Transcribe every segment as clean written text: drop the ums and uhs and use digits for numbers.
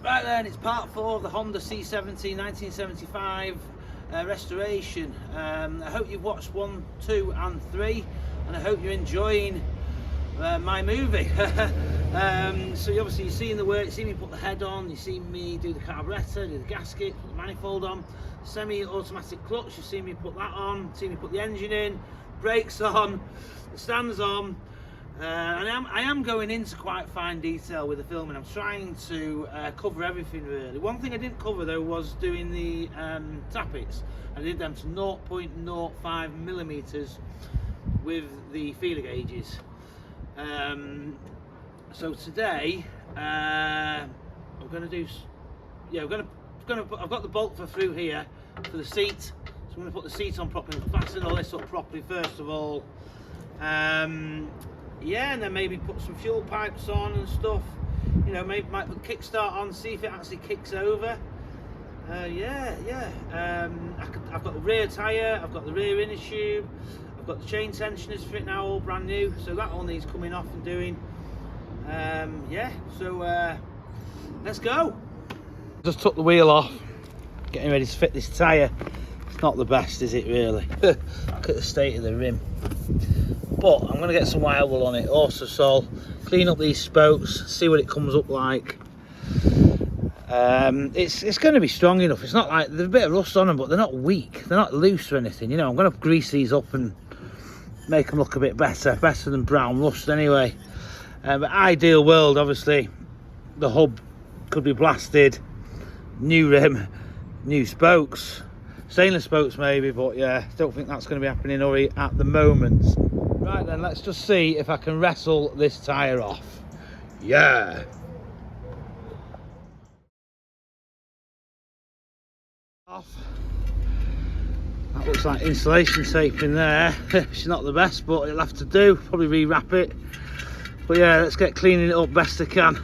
Right then, it's part 4 of the Honda C70 1975 restoration. I hope you've watched 1, 2 and 3, and I hope you're enjoying my movie. So obviously you've seen the work, you've seen me put the head on, you've seen me do the carburettor, do the gasket, put the manifold on, semi-automatic clutch, you've seen me put that on, you've seen me put the engine in, brakes on, the stands on. And I am going into quite fine detail with the filming. I'm trying to cover everything really. One thing I didn't cover though was doing the tappets. I did them to 0.05 millimeters with the feeler gauges. So today I'm going to do, I've got the bolt for through here for the seat. So I'm going to put the seat on properly, fasten all this up properly first of all. Yeah, and then maybe put some fuel pipes on and stuff. You know, maybe might put kickstart on, see if it actually kicks over. I've got the rear tyre, I've got the rear inner tube, I've got the chain tensioners fit now, all brand new. So that all needs coming off and doing. Let's go. Just took the wheel off, getting ready to fit this tyre. It's not the best, is it really? Look at the state of the rim. But I'm going to get some wild wool on it, also sole, clean up these spokes, see what it comes up like. It's going to be strong enough. It's not like, there's a bit of rust on them, but they're not weak, they're not loose or anything. You know, I'm going to grease these up and make them look a bit better than brown rust anyway. But ideal world, obviously, the hub could be blasted, new rim, new spokes, stainless spokes maybe, but yeah, don't think that's going to be happening at the moment. Right then, let's just see if I can wrestle this tyre off. Yeah. Off. That looks like insulation tape in there. It's not the best, but it'll have to do. Probably rewrap it. But yeah, let's get cleaning it up best I can.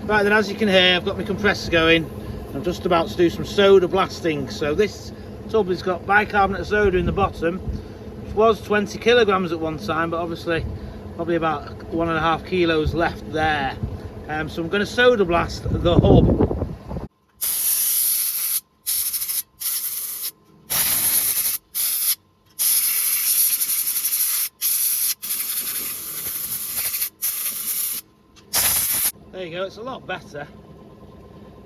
Right then, as you can hear, I've got my compressor going. I'm just about to do some soda blasting. So this tub has got bicarbonate of soda in the bottom. Was 20 kilograms at one time, but obviously probably about 1.5 kilos left there. So I'm going to soda blast the hub. There you go, it's a lot better.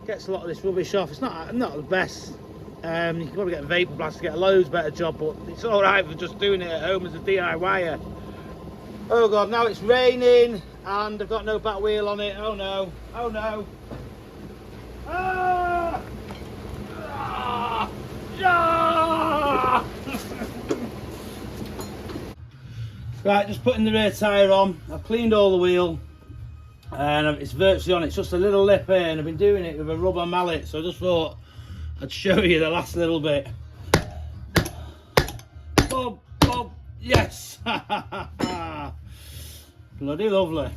Gets a lot of this rubbish off. It's not the best. You can probably get a vapor blast to get a loads better job, but it's all right for just doing it at home as a DIYer. Oh god, now it's raining and I've got no back wheel on it. Oh no, oh no. Ah! Ah! Ah! Right, just putting the rear tyre on. I've cleaned all the wheel and it's virtually on. It's just a little lip here, and I've been doing it with a rubber mallet, so I just thought I'd show you the last little bit. Bob, Bob, yes! Bloody lovely.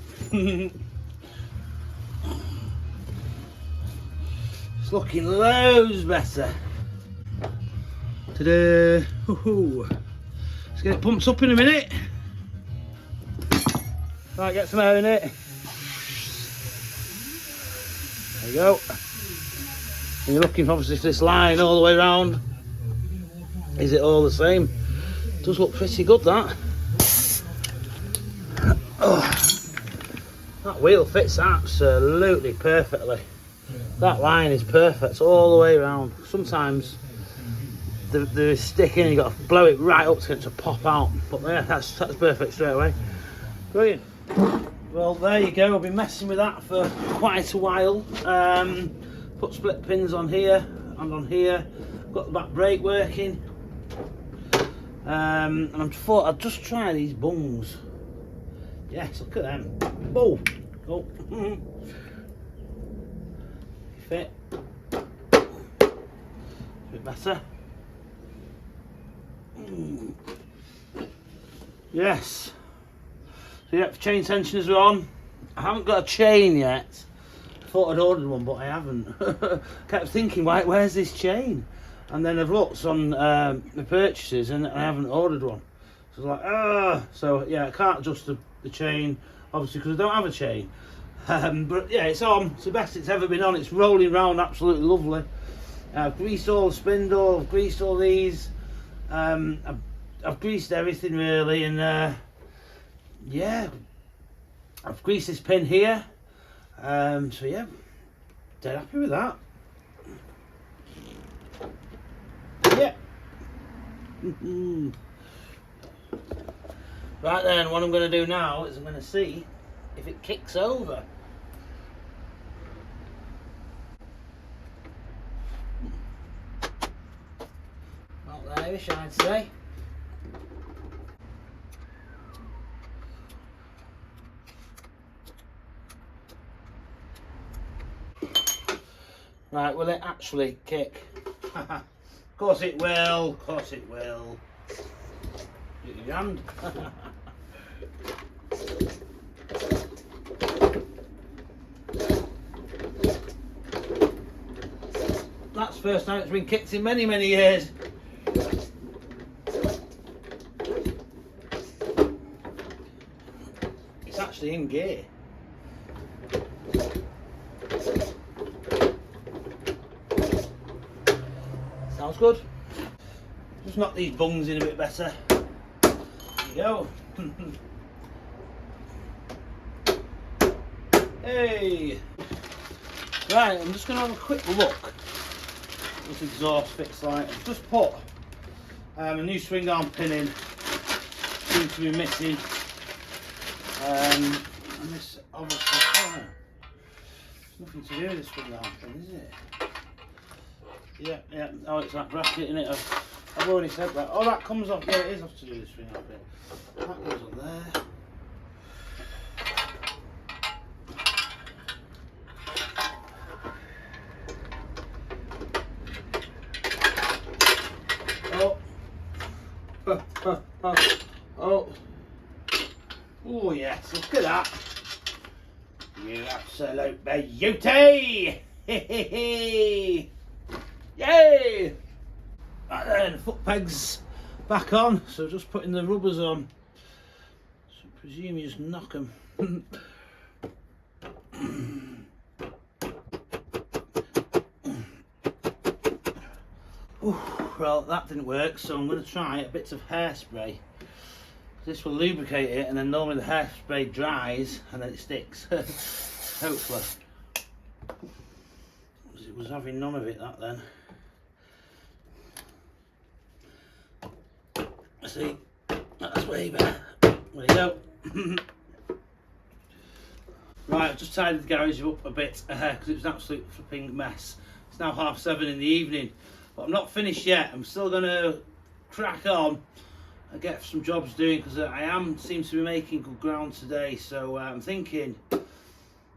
It's looking loads better. Ta-da! Let's get it pumped up in a minute. Right, get some air in it. There you go. And you're looking obviously for this line all the way around. Is it all the same? Does look pretty good, that. Oh, that wheel fits absolutely perfectly. That line is perfect all the way around. Sometimes the stick in, you've got to blow it right up to get it to pop out. But yeah, that's perfect straight away. Brilliant. Well, there you go. I've been messing with that for quite a while. Put split pins on here and on here. Got the back brake working. And I thought I'd just try these bungs. Yes, look at them. Oh, oh. Fit. A bit better. Yes. So yeah, chain tensioners are on. I haven't got a chain yet. Thought I'd ordered one, but I haven't. Kept thinking, where's this chain? And then I've looked on the purchases and I haven't ordered one. So I was like, so yeah, I can't adjust the chain, obviously, because I don't have a chain. But yeah, it's on. It's the best it's ever been on. It's rolling round absolutely lovely. I've greased all the spindle, I've greased all these. I've greased everything really, and yeah, I've greased this pin here. So yeah, dead happy with that. Yeah. Right then, what I'm going to do now is I'm going to see if it kicks over. Not there-ish, I'd say. Right, will it actually kick? Of course it will, of course it will. Get your hand. That's the first time it's been kicked in many, many years. It's actually in gear. Sounds good. Just knock these bungs in a bit better. There you go. Hey! Right, I'm just going to have a quick look at this exhaust fits like. I've just put a new swing arm pin in. Seems to be missing. And this obviously, there's nothing to do with this swing arm pin, is it? Yeah, oh, it's that bracket in it. I've already said that. Oh, that comes off. Yeah, it is off to do this swing arm pin. That goes up there. Oh yes, look at that. You absolute beauty! Yay! Right then, foot pegs back on, so just putting the rubbers on. So I presume you just knock them. Well, that didn't work, so I'm going to try a bit of hairspray. This will lubricate it, and then normally the hairspray dries and then it sticks. Hopefully. It was having none of it, that then. See, that's way better. There you go. Right, I've just tidied the garage up a bit because it was an absolute flipping mess. It's now 7:30 in the evening, but I'm not finished yet. I'm still going to crack on and get some jobs doing because I seems to be making good ground today. So I'm thinking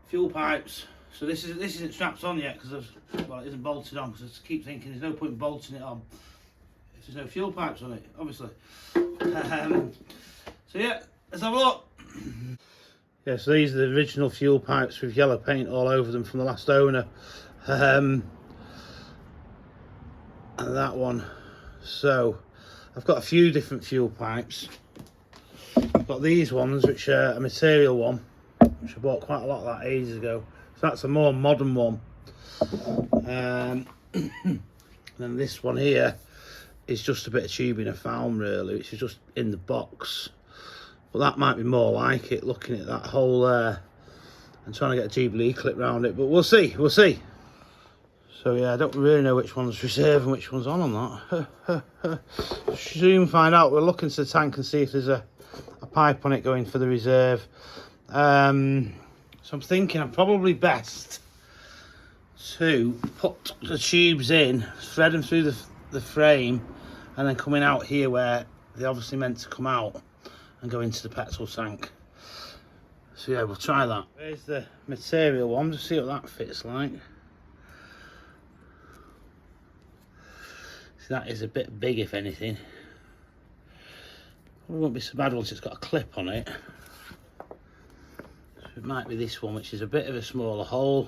fuel pipes. So this isn't strapped on yet because well, it isn't bolted on because I keep thinking there's no point in bolting it on if there's no fuel pipes on it, obviously. So yeah, let's have a look. Yeah, so these are the original fuel pipes with yellow paint all over them from the last owner. And that one. So I've got a few different fuel pipes. I've got these ones, which are a material one, which I bought quite a lot of that ages ago. So that's a more modern one. And then this one here is just a bit of tubing I found, really, which is just in the box. But that might be more like it, looking at that hole there and trying to get a Jubilee clip round it. But we'll see, we'll see. So yeah, I don't really know which one's reserve and which one's on that. Soon find out. We'll look into the tank and see if there's a pipe on it going for the reserve. So I'm thinking I'm probably best to put the tubes in, thread them through the frame, and then coming out here where they're obviously meant to come out and go into the petrol tank. So yeah, we'll try that. There's the material one, to see what that fits like. That is a bit big, if anything. It won't be so bad once it's got a clip on it. So it might be this one, which is a bit of a smaller hole.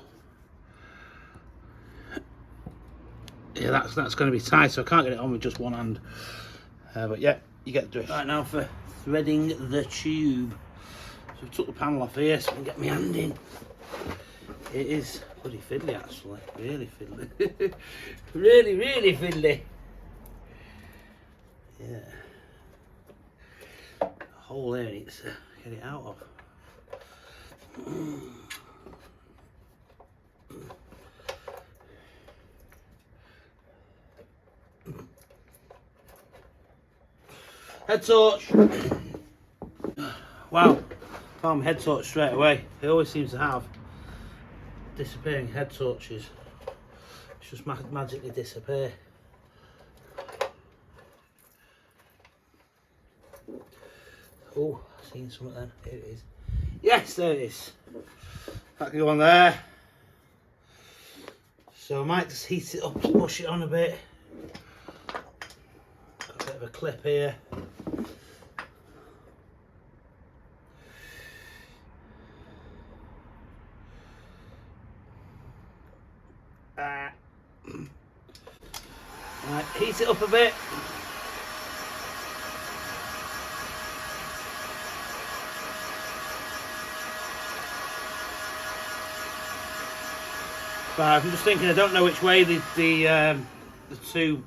Yeah, that's going to be tight, so I can't get it on with just one hand. But yeah, you get the drift. Right, now for threading the tube. So I took the panel off here so I can get my hand in. It is bloody fiddly actually, really fiddly. really fiddly. Yeah. A hole there needs to get it out of. Head torch. Wow, found my head torch straight away. It always seems to have disappearing head torches. It's just magically disappear. Oh, I've seen something then. Here it is. Yes, there it is. That can go on there. So I might just heat it up to push it on a bit. Got a bit of a clip here. Right, heat it up a bit. Right, I'm just thinking, I don't know which way the two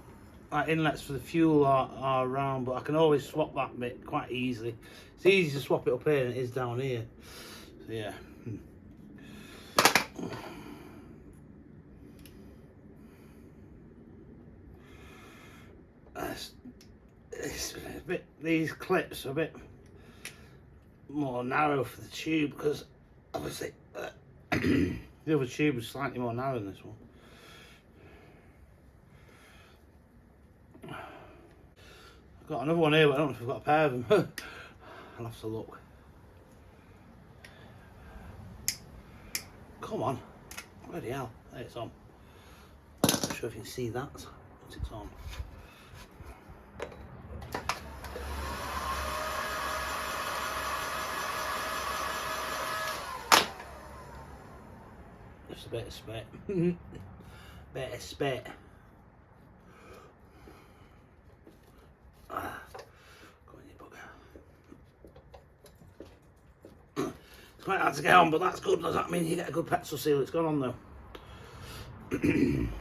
inlets for the fuel are around, but I can always swap that bit quite easily. It's easy to swap it up here than it is down here. So yeah. It's a bit, these clips are a bit more narrow for the tube because obviously the other tube was slightly more narrow than this one. I've got another one here, but I don't know if I've got a pair of them. I'll have to look. Come on, bloody hell, there it's on. I'm not sure if you can see that, but it's on. Just a bit of spit. Bit of spit. Go on, you bugger. It's quite hard to get on, but that's good. Does that mean you get a good petrol seal? It's gone on though.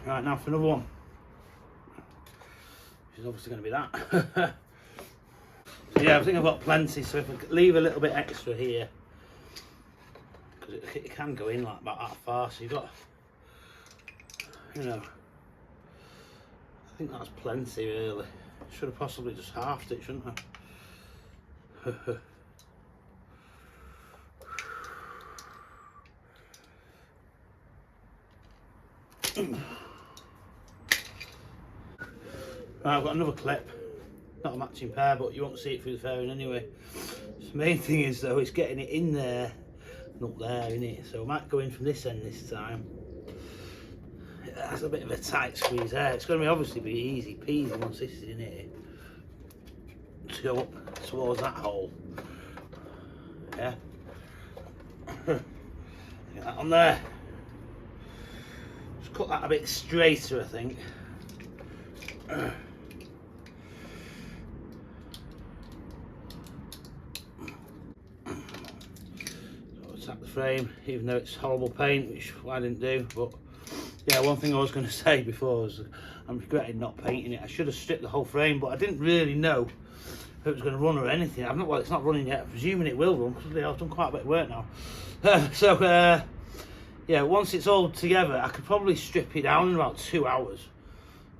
Right, now for another one. Which is obviously going to be that. So yeah, I think I've got plenty, so if I leave a little bit extra here, because it can go in like about that far, so you've got, you know, I think that's plenty really. Should have possibly just halved it, shouldn't I? Right, I've got another clip, not a matching pair, but you won't see it through the fairing anyway. So the main thing is though, it's getting it in there and up there, isn't it? So I might go in from this end this time. That's a bit of a tight squeeze there. It's going to obviously be easy peasy once this is in here to go up towards that hole. Yeah. Get that on there. Just cut that a bit straighter, I think. Attack the frame, even though it's horrible paint, which I didn't do. But yeah, one thing I was going to say before was I'm regretting not painting it. I should have stripped the whole frame, but I didn't really know if it was going to run or anything. I've not, well, it's not running yet. I'm presuming it will run because I've done quite a bit of work now. Yeah, once it's all together, I could probably strip it down in about 2 hours.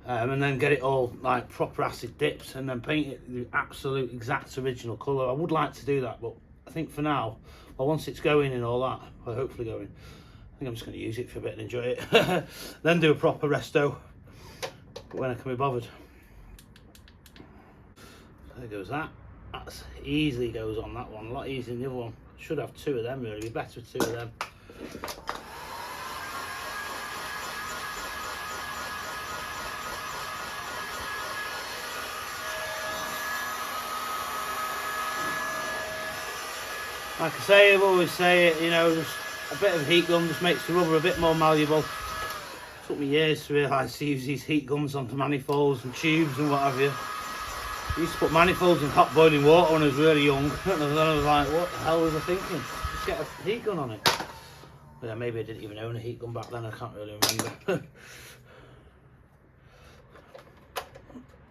And then get it all like proper acid dipped and then paint it the absolute exact original colour. I would like to do that, but I think for now, well, once it's going and all that, well, hopefully going, I think I'm just going to use it for a bit and enjoy it. Then do a proper resto when I can be bothered. There goes that. That's easily goes on that one, a lot easier than the other one. Should have 2 of them really, be better with 2 of them. Like I say, I've always say it, you know, just a bit of heat gun just makes the rubber a bit more malleable. It took me years to realise to use these heat guns onto manifolds and tubes and what have you. I used to put manifolds in hot boiling water when I was really young, and then I was like, what the hell was I thinking? Just get a heat gun on it. Yeah, maybe I didn't even own a heat gun back then, I can't really remember.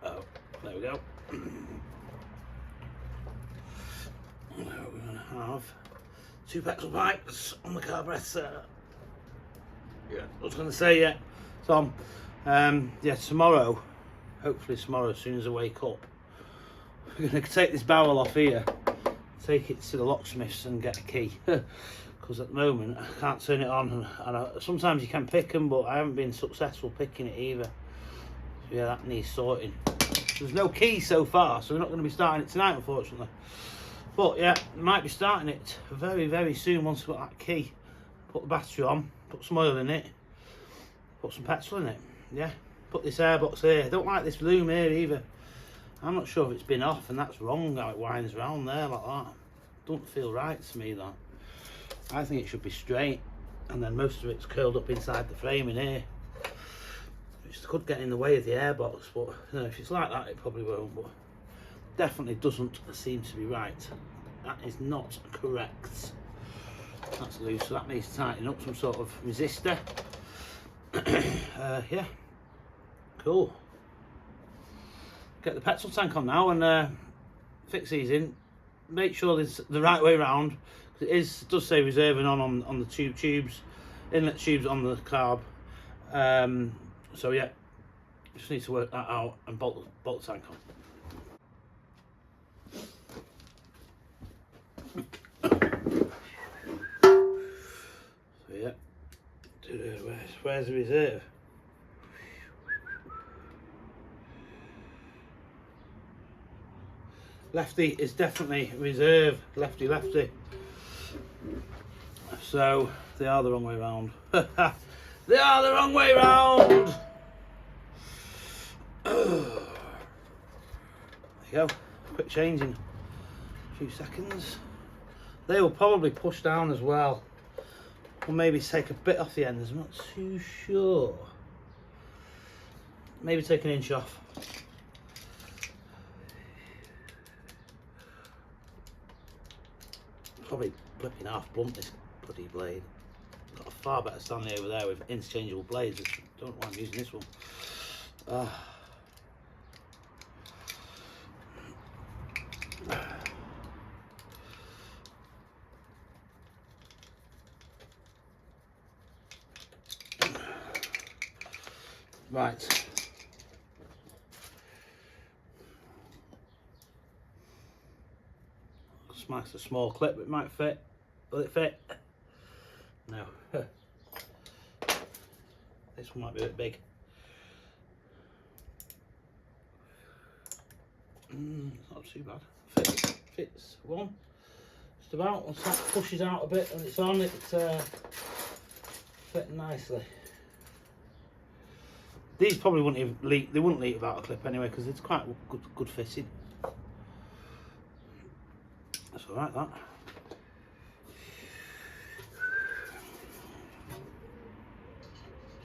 Oh, there we go. Now we're going to have 2 petrol pipes on the carburetor. Yeah, I was going to say, yeah, Tom, yeah, tomorrow, hopefully tomorrow, as soon as I wake up, we're going to take this barrel off here, take it to the locksmiths and get a key. Because at the moment I can't turn it on, and sometimes you can pick them, but I haven't been successful picking it either. So yeah, that needs sorting. There's no key so far, so we're not going to be starting it tonight, unfortunately. But yeah, we might be starting it very, very soon once we've got that key. Put the battery on, put some oil in it, put some petrol in it. Yeah, put this airbox here. I don't like this loom here either. I'm not sure if it's been off, and that's wrong how it winds around there like that. Don't feel right to me, that. I think it should be straight, and then most of it's curled up inside the frame in here, which could get in the way of the airbox, but you know, if it's like that it probably won't, but definitely doesn't seem to be right. That is not correct. That's loose, so that needs tightening up, some sort of resistor. Yeah, cool. Get the petrol tank on now and fix these in. Make sure it's the right way around. It does say reserving on the tubes, inlet tubes on the carb. So yeah, just need to work that out and bolt the tank on. So yeah, where's the reserve? Lefty is definitely reserve, lefty. So they are the wrong way round. They are the wrong way round. There you go. Quick change in a few seconds. They will probably push down as well. Or maybe take a bit off the ends. I'm not too sure. Maybe take an inch off. Probably flipping half blunt this bloody blade. Got a far better Stanley over there with interchangeable blades. I don't know why I'm using this one. Right. Smash a small clip, it might fit. Will it fit? No. This one might be a bit big. Not too bad. Fits one. Just about. Once that pushes out a bit and it's on, it's fitting nicely. These probably wouldn't even leak. They wouldn't leak without a clip anyway, because it's quite good fitting. That's all right, that.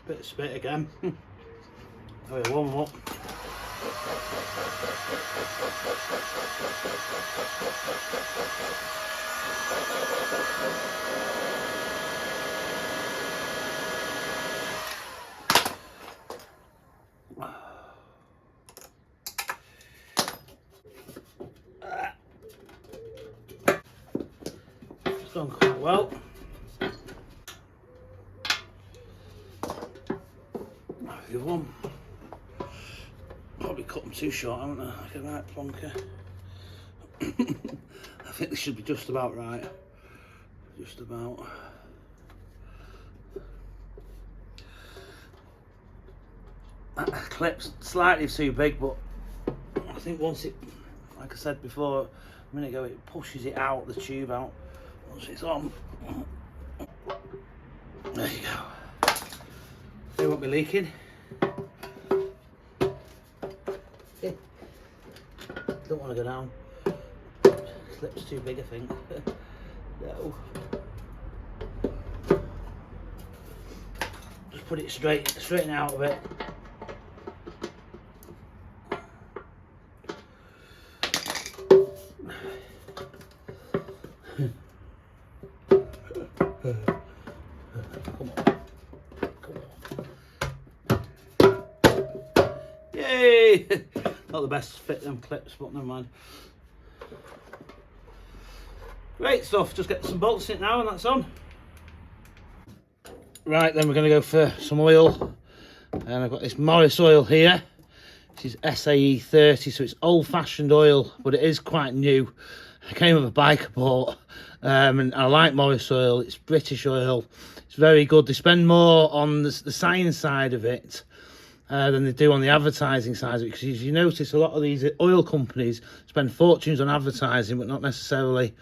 Bit of spit again. Oh yeah, warm them up. It's done quite well. The other one, probably cut them too short, haven't I? Like a right plonker. I think this should be just about right. Just about. That clip's slightly too big, but I think once it, like I said before a minute ago, it pushes it out, the tube out, once it's on. There you go. They won't be leaking. Don't want to go down. Clip's too big, I think. No. Just put it straighten out a bit. Hey! Not the best fit them clips, but never mind. Great stuff, just get some bolts in it now and that's on. Right, then we're going to go for some oil. And I've got this Morris oil here. This is SAE 30, so it's old-fashioned oil, but it is quite new. I came with a bike I bought, and I like Morris oil. It's British oil. It's very good. They spend more on the science side of it than they do on the advertising side of it, because you notice a lot of these oil companies spend fortunes on advertising, but not necessarily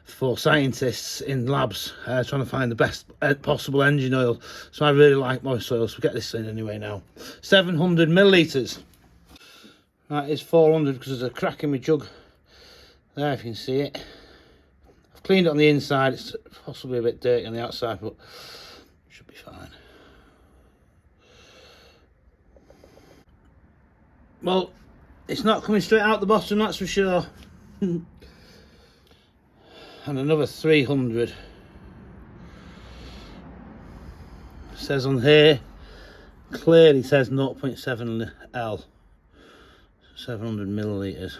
for scientists in labs trying to find the best possible engine oil. So I really like Morris oil, so we'll get this in anyway now. 700 millilitres. That is 400 because there's a crack in my jug there, if you can see it. I've cleaned it on the inside. It's possibly a bit dirty on the outside, but it should be fine. Well, it's not coming straight out the bottom, that's for sure. And another 300. It says on here, clearly says 0.7 L. 700 millilitres.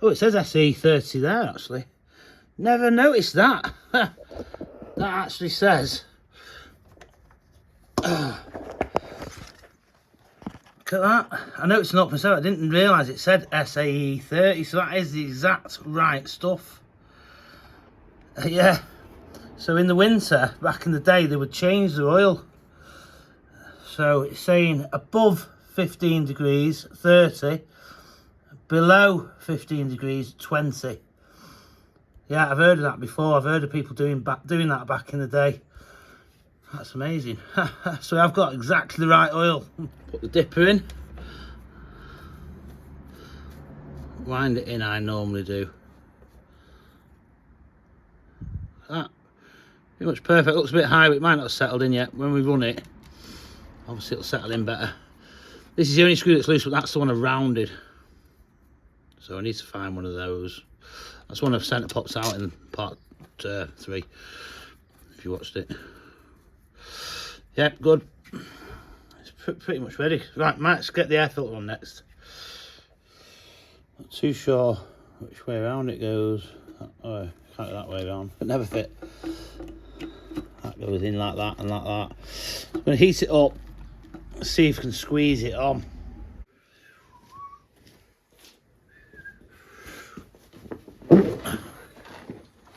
Oh, it says SE30 there actually. Never noticed that. That actually says. Look at that. I know it's 0.7. I didn't realise it said SAE30, so that is the exact right stuff. Yeah. So in the winter, back in the day, they would change the oil. So it's saying above 15 degrees 30, below 15 degrees 20. Yeah, I've heard of that before. I've heard of people doing that back in the day. That's amazing. So I've got exactly the right oil. Put the dipper in, wind it in. I normally do that. Pretty much perfect. Looks a bit high, but it might not have settled in yet. When we run it, obviously it'll settle in better. This is the only screw that's loose, but that's the one I've rounded. So I need to find one of those. That's one I've centre pops out in part 3, if you watched it. Yeah, good. It's pretty much ready. Right, let's get the air filter on next. Not too sure which way around it goes. Oh, can't go that way around. It never fit. That goes in like that and like that. I'm going to heat it up. See if I can squeeze it on.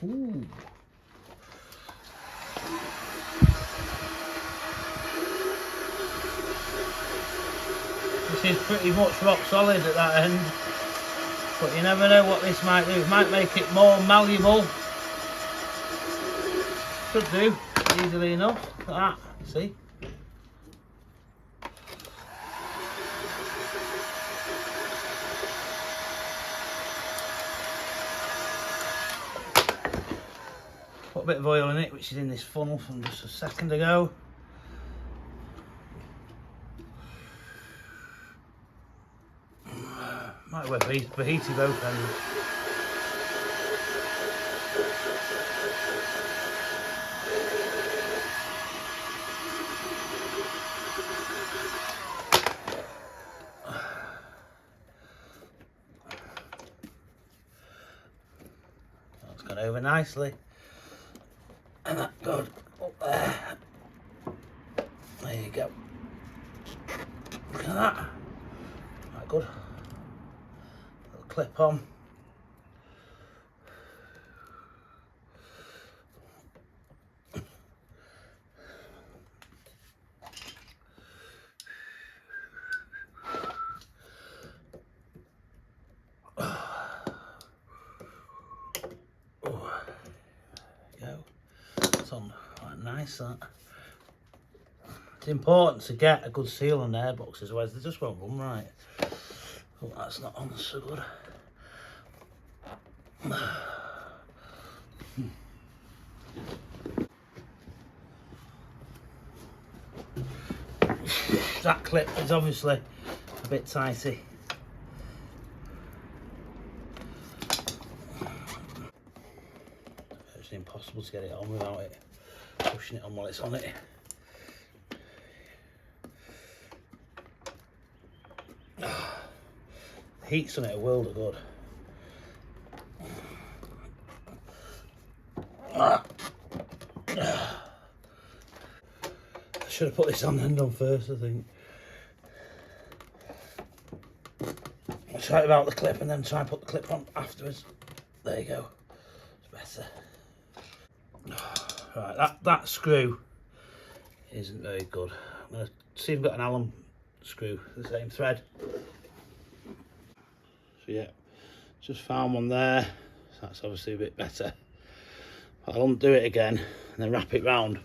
Ooh. This is pretty much rock solid at that end, but you never know what this might do. It might make it more malleable. Should do, easily enough. Look at that, see? Put a bit of oil in it, which is in this funnel from just a second ago. Might work for heating both ends. That's gone over nicely. And that goes up there. There you go. Look at that. Right, good. Little clip on. On quite nice, that. It's important to get a good seal on air boxes, otherwise they just won't run right. Oh, that's not on so good. That clip is obviously a bit tighty. It's impossible to get it on without it pushing it on while it's on it. Heat's on it a world of good. I should have put this on and done first, I think. I'll try it out the clip and then try and put the clip on afterwards. There you go. It's better. Right, that screw isn't very good. I'm going to see if I've got an Allen screw, the same thread. So yeah, just found one there. So that's obviously a bit better. But I'll undo it again and then wrap it round.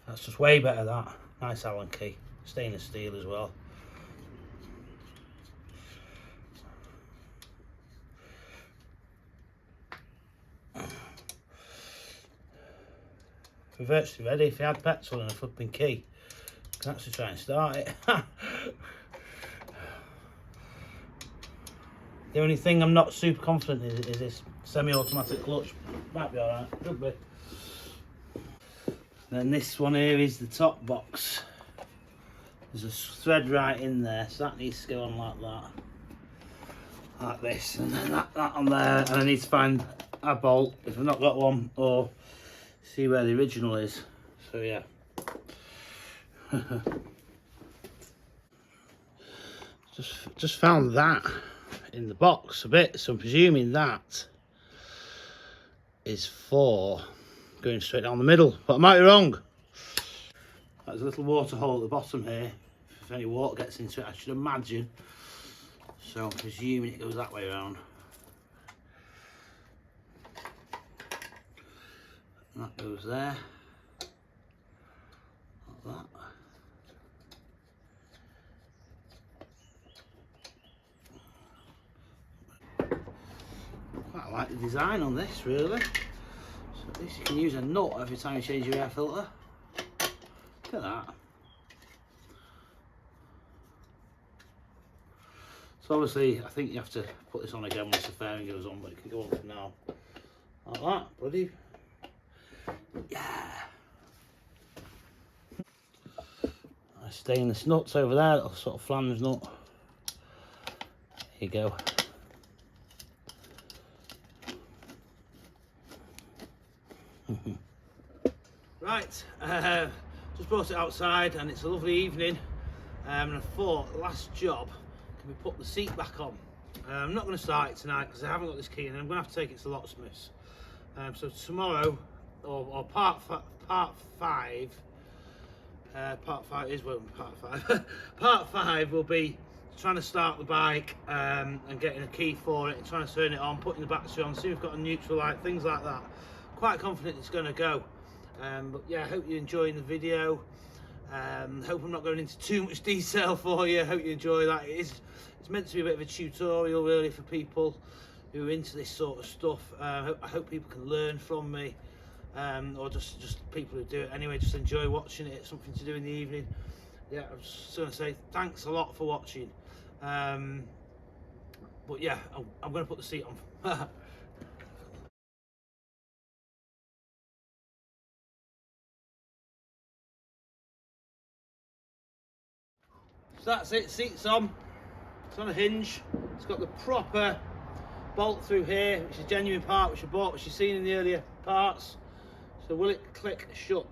That's just way better, that. Nice Allen key. Stainless steel as well. We're virtually ready. If you had petrol and a flipping key, you can actually try and start it. The only thing I'm not super confident is this semi-automatic clutch. Might be alright, could be. Then this one here is the top box. There's a thread right in there, so that needs to go on like that. Like this, and then that on there, and I need to find a bolt if I've not got one, or see where the original is. So yeah. just found that in the box a bit, so I'm presuming that is for going straight down the middle, but I might be wrong. There's a little water hole at the bottom here. If any water gets into it, I should imagine. So I'm presuming it goes that way around. And that goes there. Like that. Quite like the design on this, really. So at least you can use a nut every time you change your air filter. Look at that. So obviously, I think you have to put this on again once the fairing goes on, but it can go on for now. Like that, buddy. Yeah. Nice stainless nuts over there, little sort of flange nut. There you go. Right, just brought it outside and it's a lovely evening, and I thought the last job can we put the seat back on. I'm not going to start it tonight because I haven't got this key and I'm going to have to take it to the locksmiths. So tomorrow, or part five is well, part five. Part five will be trying to start the bike and getting a key for it and trying to turn it on, putting the battery on, see if we've got a neutral light, things like that. Quite confident it's going to go. But yeah, I hope you're enjoying the video. Hope I'm not going into too much detail for you. Hope you enjoy that. It's meant to be a bit of a tutorial really for people who are into this sort of stuff. I hope people can learn from me, or just people who do it anyway, just enjoy watching it. It's something to do in the evening. Yeah, I'm just going to say thanks a lot for watching. But yeah, I'm going to put the seat on. So that's it, seat's on. It's on a hinge. It's got the proper bolt through here, which is a genuine part which I bought, which you've seen in the earlier parts. So will it click shut?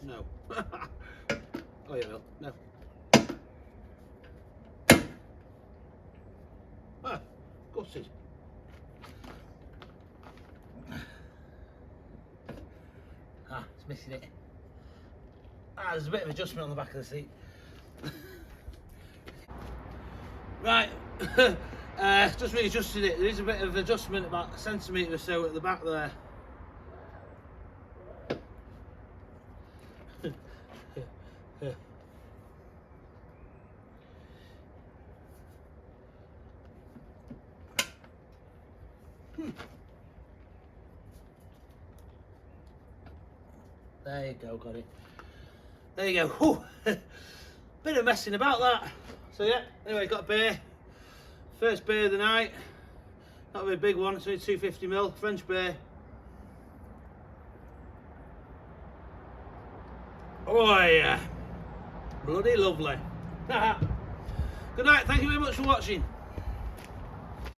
No. Oh yeah, will. No. Ah, gutted. Ah, it's missing it. Ah, there's a bit of adjustment on the back of the seat. Right, just readjusted it. There is a bit of adjustment, about a centimetre or so at the back there. There you go, got it. There you go. Whew. Bit of messing about that. So yeah, anyway, got a beer. First beer of the night. Not a very big one, it's only 250ml, French beer. Oh yeah, bloody lovely. Good night, thank you very much for watching.